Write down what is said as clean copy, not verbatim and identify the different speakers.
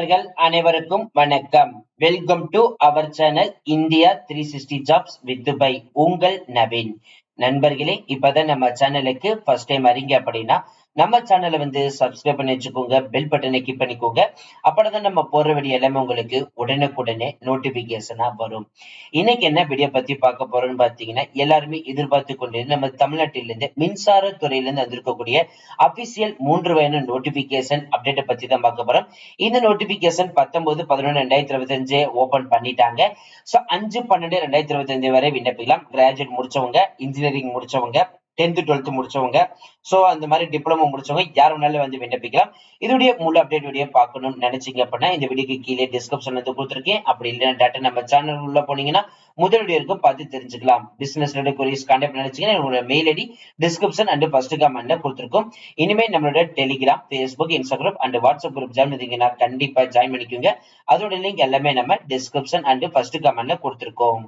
Speaker 1: நண்பர்கள் அனைவருக்கும் வணக்கம். Welcome to our channel India 360 jobs with Dubai. உங்கள் நவீன். நண்பர்களே, இப்பதான் நம்ம சேனலுக்கு ஃபர்ஸ்ட் டைம் வரீங்க அப்படின்னா நம்ம சேனலை சப்ஸ்கிரைப் பண்ணி வச்சுக்கோங்க, பெல் பட்டனை கிளிக் பண்ணிக்கோங்க. அப்பதான் நம்ம போற வீடியோ எல்லாமே உங்களுக்கு உடனுக்குடனே நோட்டிபிகேஷனா வரும். இன்னைக்கு என்ன வீடியோ பத்தி பார்க்க போறோம்னு பாத்தீங்கன்னா, எல்லாருமே எதிர்பார்த்து கொண்டு நம்ம தமிழ்நாட்டிலிருந்து மின்சார துறையிலிருந்து வந்திருக்கக்கூடிய அபிஷியல் 3 வயது நோட்டிபிகேஷன் அப்டேட்டை பத்தி தான் பார்க்க போறோம். இந்த நோட்டிபிகேஷன் 19/11/2025 ஓபன் பண்ணிட்டாங்க. சோ 5/12/2025 வரை விண்ணப்பிக்கலாம். கிராஜுவேட் முடிச்சவங்க, இன்ஜினியரிங் முடிச்சவங்க, 10th 12th முடிச்சவங்க, சோ அந்த மாதிரி டிப்ளமோ முடிச்சவங்க யார் வேணாலும் விண்ணப்பிக்கலாம். இதோடைய முழு அப்டேட் வீடியோ பார்க்கணும்னு நினைச்சீங்க அப்படின்னா இந்த வீடியோக்கு கீழே டிஸ்கிரிப்ஷன்ல கொடுத்திருக்கேன். அப்படி இல்லைன்னா டேட்டா நம்ம சேனல் உள்ள போனீங்கன்னா முதல் வீடியோ இருக்கும், பார்த்து தெரிஞ்சுக்கலாம். பிசினஸ் ரிலேட்டட் குவீரிஸ் கான்டாக்ட் நினைச்சீங்கன்னா உங்களோட mail ID description and first கமெண்ட்ல கொடுத்திருக்கோம். இனிமே நம்மளோட Telegram, Facebook, Instagram and WhatsApp group join பண்ணீங்கன்னா கண்டிப்பா ஜாயின் பண்ணிக்கோங்க. அதோட லிங்க் எல்லாமே நம்ம டிஸ்கிரிப்ஷன் அண்ட் ஃபர்ஸ்ட் கமெண்ட்ல கொடுத்திருக்கோம்.